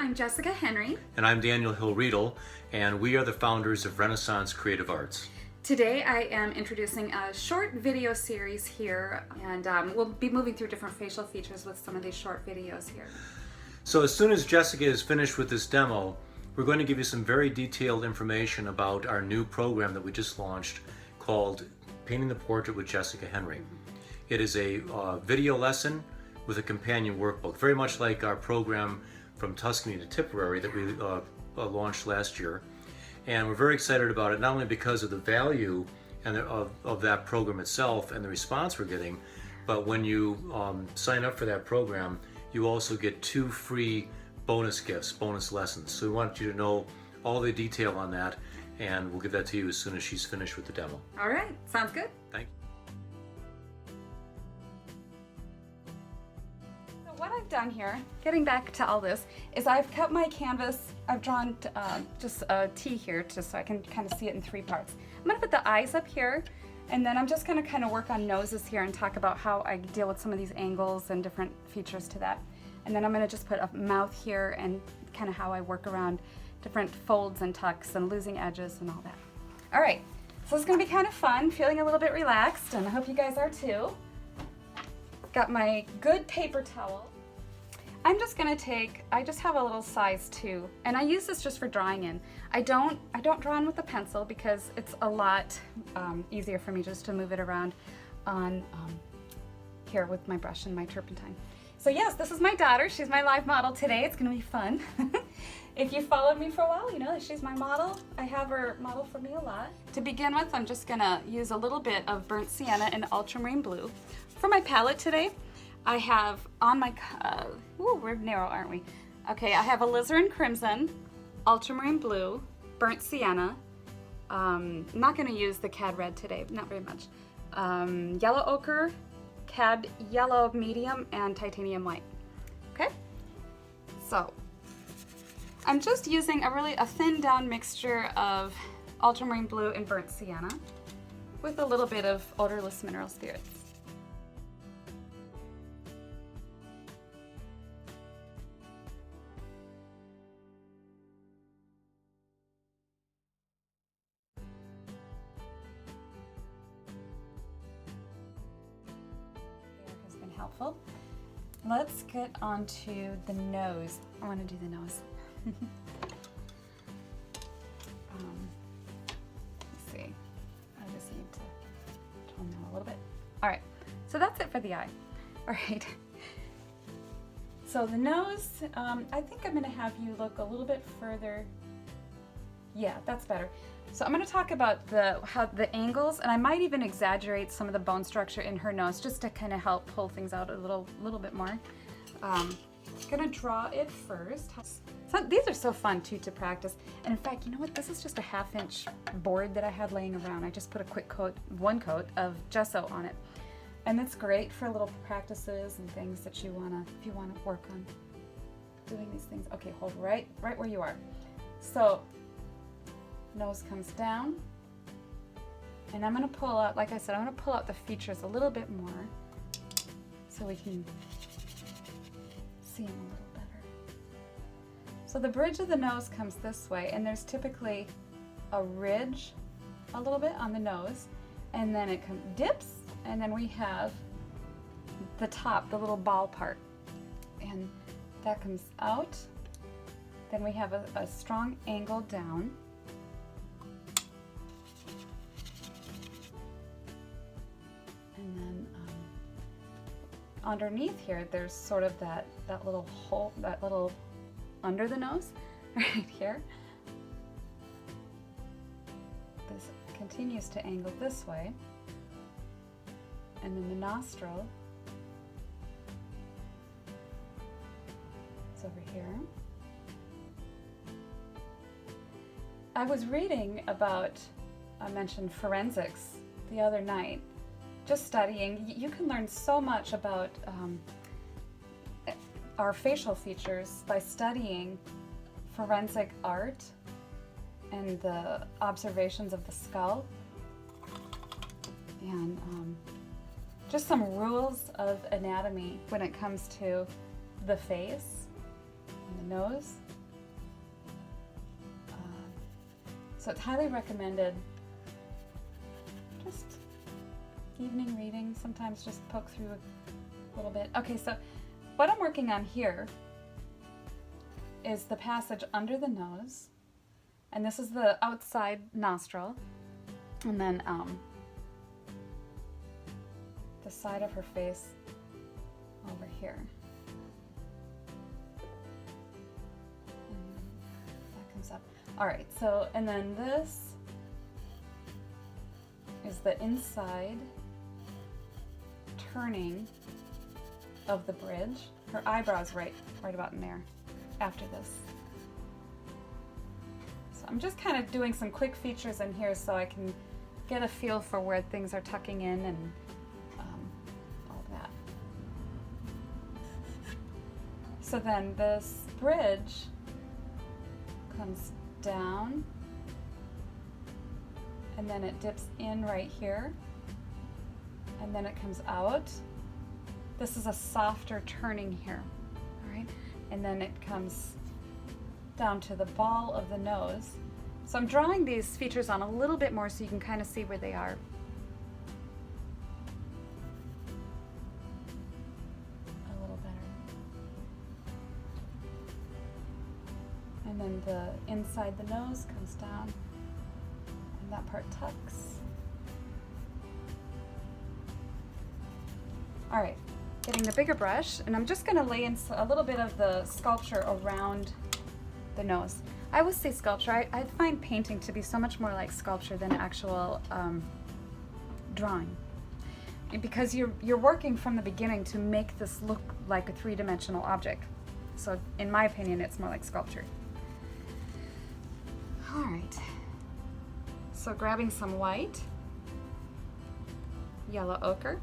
I'm Jessica Henry. And I'm Daniel Hill-Riedel, and we are the founders of Renaissance Creative Arts. Today I am introducing a short video series here, and we'll be moving through different facial features with some of these short videos here. So as soon as Jessica is finished with this demo, we're going to give you some very detailed information about our new program that we just launched called Painting the Portrait with Jessica Henry. It is a video lesson with a companion workbook, very much like our program from Tuscany to Tipperary that we launched last year. And we're very excited about it, not only because of the value and of that program itself and the response we're getting, but when you sign up for that program, you also get 2 free bonus gifts, bonus lessons. So we want you to know all the detail on that, and we'll give that to you as soon as she's finished with the demo. All right, sounds good. Thank you. What I've done here, getting back to all this, is I've cut my canvas. I've drawn just a T here just so I can kind of see it in 3 parts. I'm going to put the eyes up here, and then I'm just going to kind of work on noses here and talk about how I deal with some of these angles and different features to that. And then I'm going to just put a mouth here and kind of how I work around different folds and tucks and losing edges and all that. All right, so it's going to be kind of fun, feeling a little bit relaxed, and I hope you guys are too. Got my good paper towel. I'm just gonna take, I just have a little size 2, and I use this just for drawing in. I don't draw in with a pencil because it's a lot easier for me just to move it around on here with my brush and my turpentine. So yes, this is my daughter. She's my live model today. It's gonna be fun. If you followed me for a while, you know that she's my model. I have her model for me a lot. To begin with, I'm just gonna use a little bit of burnt sienna and ultramarine blue. For my palette today, I have on my, ooh, we're narrow, aren't we? Okay, I have alizarin crimson, ultramarine blue, burnt sienna. I'm not gonna use the cad red today, not very much. Yellow ochre, cad yellow medium, and titanium white. Okay, so I'm just using a thin down mixture of ultramarine blue and burnt sienna with a little bit of odorless mineral spirits. Helpful. Let's get on to the nose. I want to do the nose. Let's see. I just need to tone that a little bit. All right. So that's it for the eye. All right. So the nose, I think I'm going to have you look a little bit further. Yeah, that's better. So I'm going to talk about how the angles, and I might even exaggerate some of the bone structure in her nose just to kind of help pull things out a little bit more. I'm going to draw it first. So these are so fun too to practice. And in fact, you know what? This is just a 1/2 inch board that I had laying around. I just put a quick coat, 1 coat of gesso on it. And it's great for little practices and things that if you want to work on doing these things. Okay, hold right where you are. So nose comes down, and I'm going to pull out, like I said, I'm going to pull out the features a little bit more so we can see them a little better. So the bridge of the nose comes this way, and there's typically a ridge a little bit on the nose, and then it dips, and then we have the top, the little ball part, and that comes out. Then we have a strong angle down. And then underneath here, there's sort of that little hole, that little under the nose, right here. This continues to angle this way. And then the nostril is over here. I was reading about, I mentioned forensics the other night. Just studying, you can learn so much about our facial features by studying forensic art and the observations of the skull, and just some rules of anatomy when it comes to the face and the nose So it's highly recommended. Just evening reading, sometimes just poke through a little bit. Okay, so what I'm working on here is the passage under the nose, and this is the outside nostril, and then the side of her face over here. And that comes up. All right, so, and then this is the inside turning of the bridge. Her eyebrow's right about in there after this. So I'm just kind of doing some quick features in here so I can get a feel for where things are tucking in and all that. So then this bridge comes down and then it dips in right here and then it comes out. This is a softer turning here, all right? And then it comes down to the ball of the nose. So I'm drawing these features on a little bit more so you can kind of see where they are. A little better. And then the inside the nose comes down and that part tucks. All right, getting the bigger brush, and I'm just gonna lay in a little bit of the sculpture around the nose. I always say sculpture. I find painting to be so much more like sculpture than actual drawing, because you're working from the beginning to make this look like a three-dimensional object. So in my opinion, it's more like sculpture. All right, so grabbing some white, yellow ochre.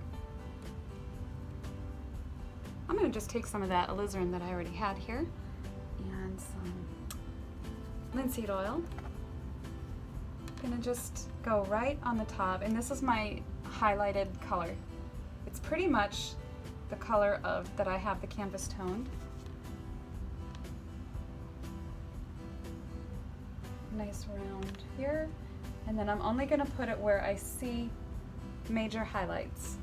I'm gonna just take some of that alizarin that I already had here and some linseed oil. I'm gonna just go right on the top, and this is my highlighted color. It's pretty much the color of that I have the canvas toned. Nice round here, and then I'm only gonna put it where I see major highlights.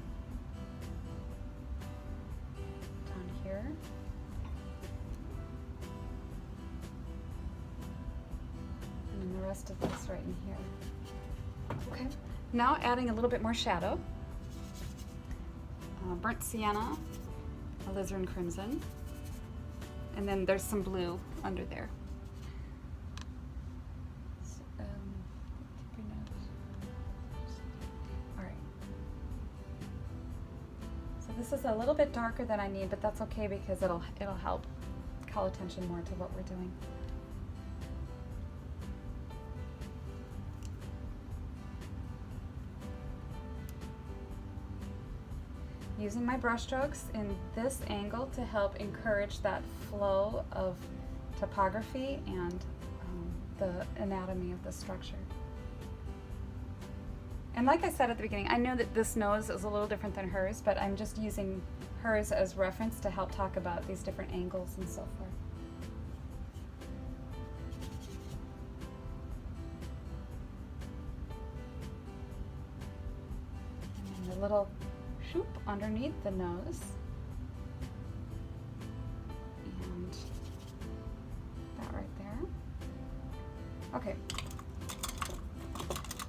Down here. And then the rest of this right in here. Okay, now adding a little bit more shadow. Burnt sienna, alizarin crimson, and then there's some blue under there. This is a little bit darker than I need, but that's okay because it'll help call attention more to what we're doing. Using my brush strokes in this angle to help encourage that flow of topography and the anatomy of the structure. And like I said at the beginning, I know that this nose is a little different than hers, but I'm just using hers as reference to help talk about these different angles and so forth. And then a little shoop underneath the nose. And that right there. Okay.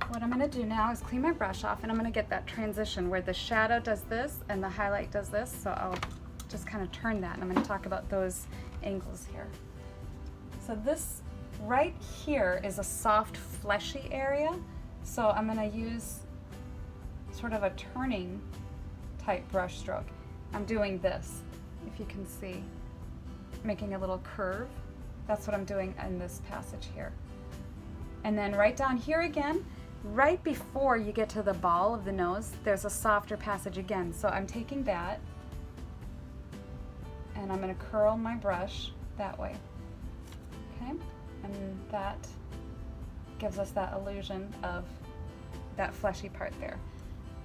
What I'm going to do now is clean my brush off, and I'm going to get that transition where the shadow does this and the highlight does this, so I'll just kind of turn that, and I'm going to talk about those angles here. So this right here is a soft fleshy area, so I'm going to use sort of a turning type brush stroke. I'm doing this, if you can see, making a little curve. That's what I'm doing in this passage here. And then right down here again, right before you get to the ball of the nose, there's a softer passage again. So I'm taking that and I'm going to curl my brush that way. Okay? And that gives us that illusion of that fleshy part there.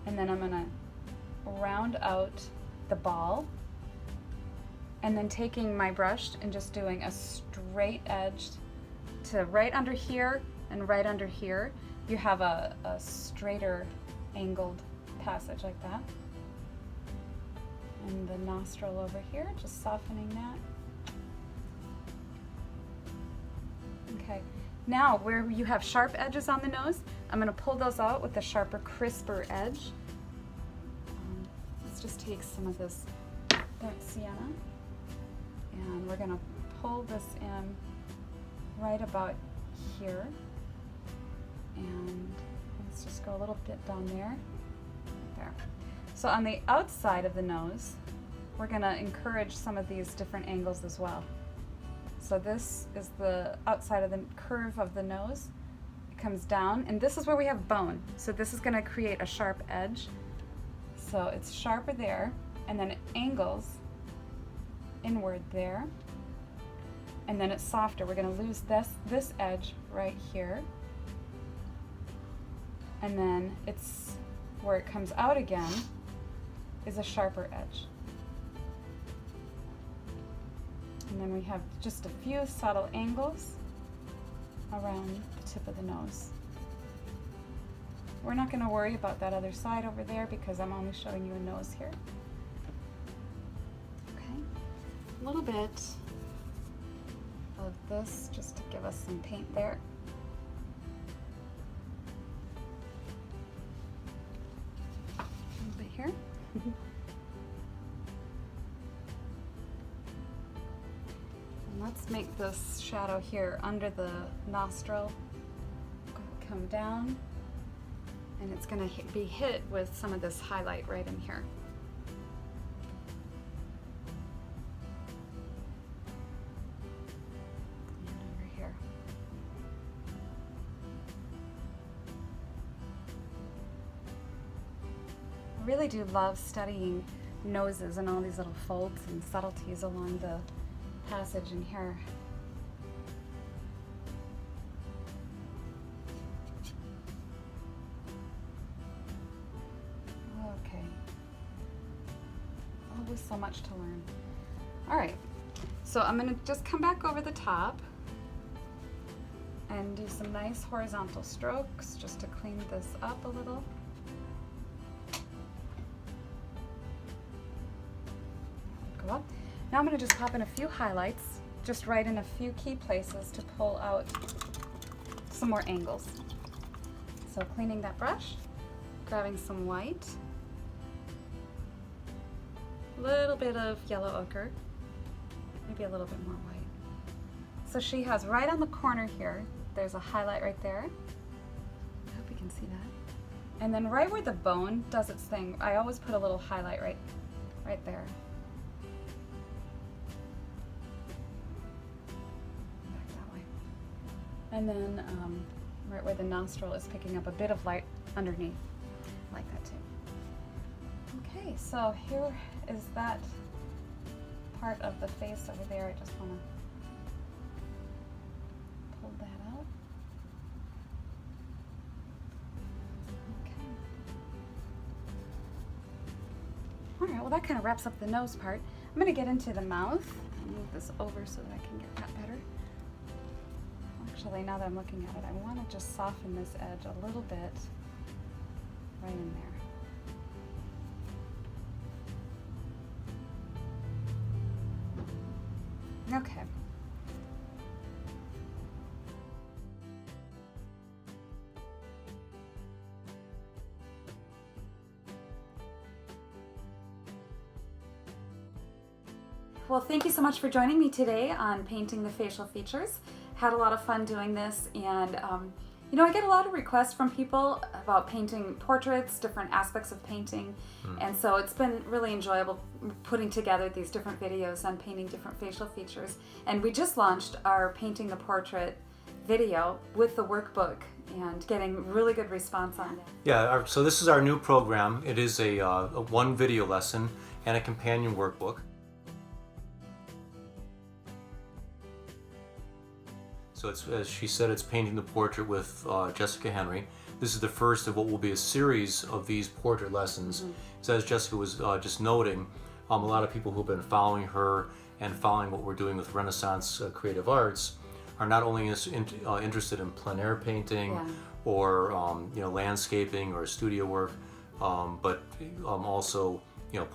And then I'm going to round out the ball, and then taking my brush and just doing a straight edge to right under here and right under here you have a straighter angled passage like that. And the nostril over here, just softening that. Okay, now where you have sharp edges on the nose, I'm going to pull those out with a sharper, crisper edge. Let's just take some of this dark sienna, and we're going to pull this in right about here. And let's just go a little bit down there. There. So on the outside of the nose, we're going to encourage some of these different angles as well. So this is the outside of the curve of the nose. It comes down, and this is where we have bone. So this is going to create a sharp edge. So it's sharper there, and then it angles inward there, and then it's softer. We're going to lose this edge right here, and then it's where it comes out again is a sharper edge. And then we have just a few subtle angles around the tip of the nose. We're not going to worry about that other side over there because I'm only showing you a nose here. Okay, a little bit of this just to give us some paint there. A little bit here. Let's make this shadow here under the nostril come down, and it's going to be hit with some of this highlight right in here. And over here. I really do love studying noses and all these little folds and subtleties along the passage in here. Okay. Always so much to learn. All right, so I'm going to just come back over the top and do some nice horizontal strokes just to clean this up a little. Go up. Now I'm going to just pop in a few highlights, just right in a few key places to pull out some more angles. So cleaning that brush, grabbing some white, a little bit of yellow ochre, maybe a little bit more white. So she has right on the corner here, there's a highlight right there. I hope you can see that. And then right where the bone does its thing, I always put a little highlight right there. And then right where the nostril is picking up a bit of light underneath, like that too. Okay, so here is that part of the face over there. I just want to pull that out. Okay. All right, well that kind of wraps up the nose part. I'm going to get into the mouth. I'll move this over so that I can get that better. Actually, now that I'm looking at it, I want to just soften this edge a little bit right in there. Okay. Well, thank you so much for joining me today on painting the facial features. Had a lot of fun doing this, and you know, I get a lot of requests from people about painting portraits, different aspects of painting, and so it's been really enjoyable putting together these different videos on painting different facial features. And we just launched our Painting the Portrait video with the workbook and getting really good response on it. Yeah, so this is our new program. It is a one video lesson and a companion workbook. So it's, as she said, it's Painting the Portrait with Jessica Henry. This is the first of what will be a series of these portrait lessons. So as Jessica was just noting, a lot of people who've been following her and following what we're doing with Renaissance Creative Arts are not only interested in plein air painting or landscaping or studio work, but also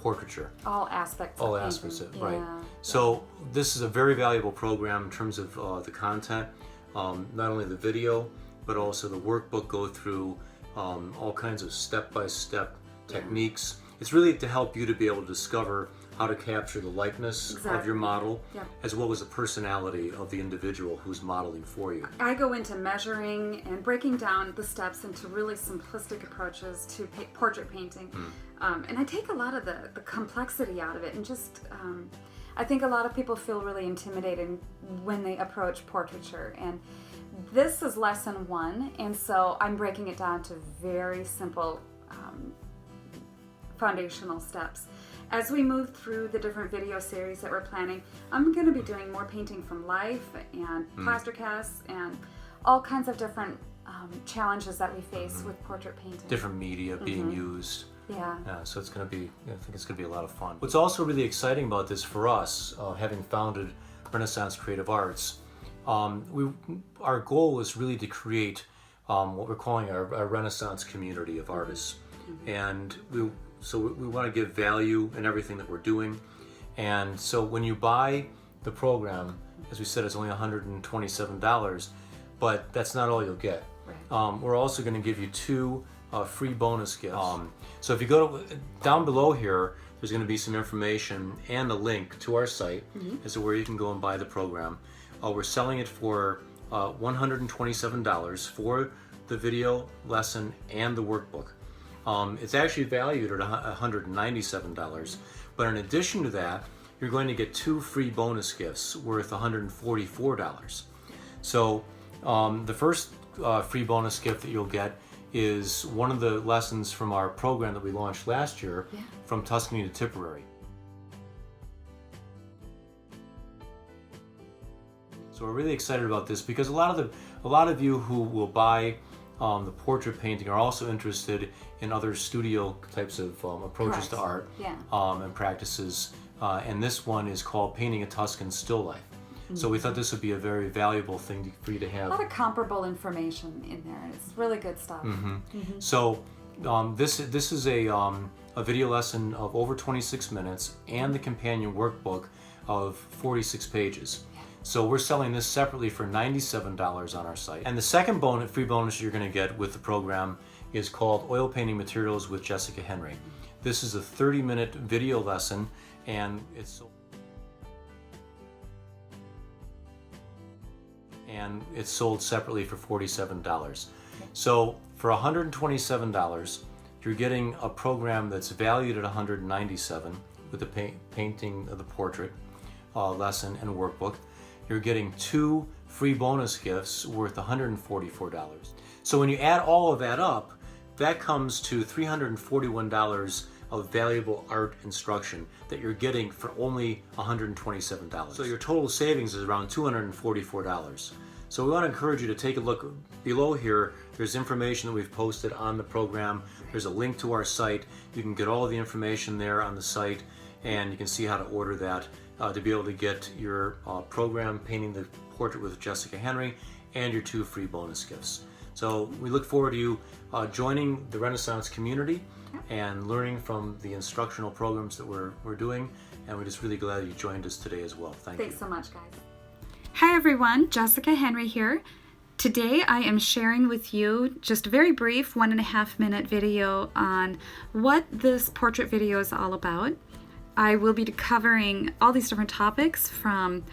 portraiture. All aspects. All of aspects of painting. it, right. So this is a very valuable program in terms of the content, not only the video, but also the workbook go through all kinds of step-by-step techniques. It's really to help you to be able to discover how to capture the likeness of your model, as well as the personality of the individual who's modeling for you. I go into measuring and breaking down the steps into really simplistic approaches to portrait painting. And I take a lot of the complexity out of it, and just, I think a lot of people feel really intimidated when they approach portraiture. And this is lesson 1, and so I'm breaking it down to very simple foundational steps. As we move through the different video series that we're planning, I'm going to be doing more painting from life and plaster casts and all kinds of different challenges that we face with portrait painting. Different media being used. Yeah, so it's going to be, I think it's going to be a lot of fun. What's also really exciting about this for us, having founded Renaissance Creative Arts, our goal is really to create what we're calling our Renaissance community of artists. And we want to give value in everything that we're doing. And so when you buy the program, as we said, it's only $127, but that's not all you'll get. We're also going to give you 2 free bonus gifts. So if you go down below here, there's going to be some information and a link to our site as to where you can go and buy the program. We're selling it for $127 for the video lesson and the workbook. It's actually valued at $197, but in addition to that, you're going to get 2 free bonus gifts worth $144. So the first free bonus gift that you'll get is one of the lessons from our program that we launched last year, From Tuscany to Tipperary. So we're really excited about this because a lot of you who will buy the portrait painting are also interested in other studio types of approaches to art and practices. And this one is called Painting a Tuscan Still Life. So we thought this would be a very valuable thing for you to have. a lot of comparable information in there. It's really good stuff. So this is a video lesson of over 26 minutes and the companion workbook of 46 pages. So we're selling this separately for $97 on our site. And the second free bonus you're going to get with the program is called Oil Painting Materials with Jessica Henry. This is a 30-minute video lesson, and it's sold separately for $47. So for $127, you're getting a program that's valued at $197 with the painting of the portrait lesson and workbook. You're getting 2 free bonus gifts worth $144. So when you add all of that up, that comes to $341 of valuable art instruction that you're getting for only $127. So your total savings is around $244. So we want to encourage you to take a look below here. There's information that we've posted on the program. There's a link to our site. You can get all of the information there on the site, and you can see how to order that to be able to get your program, Painting the Portrait with Jessica Henry, and your 2 free bonus gifts. So we look forward to you joining the Renaissance community and learning from the instructional programs that we're doing, and we're just really glad you joined us today as well. Thanks so much, guys. Hi everyone, Jessica Henry here. Today I am sharing with you just a very brief 1.5 minute video on what this portrait video is all about. I will be covering all these different topics, from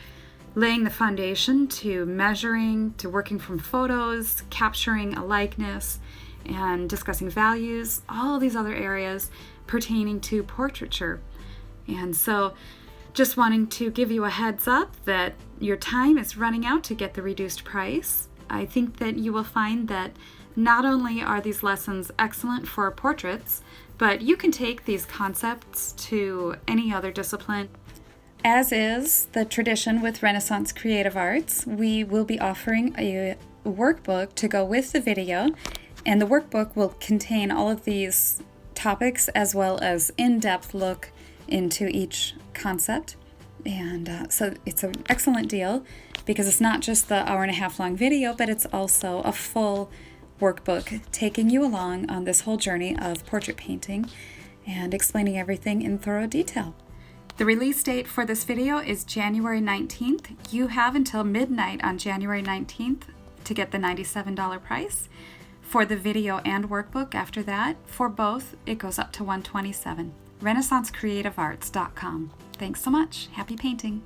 laying the foundation to measuring to working from photos, capturing a likeness, and discussing values, all these other areas pertaining to portraiture. And so just wanting to give you a heads up that your time is running out to get the reduced price. I think that you will find that not only are these lessons excellent for portraits, but you can take these concepts to any other discipline. As is the tradition with Renaissance Creative Arts, we will be offering a workbook to go with the video, and the workbook will contain all of these topics as well as in-depth look into each concept. And so it's an excellent deal. because it's not just the hour-and-a-half long video, but it's also a full workbook taking you along on this whole journey of portrait painting and explaining everything in thorough detail. The release date for this video is January 19th. You have until midnight on January 19th to get the $97 price. For the video and workbook after that, for both, it goes up to $127. RenaissanceCreativeArts.com. Thanks so much. Happy painting.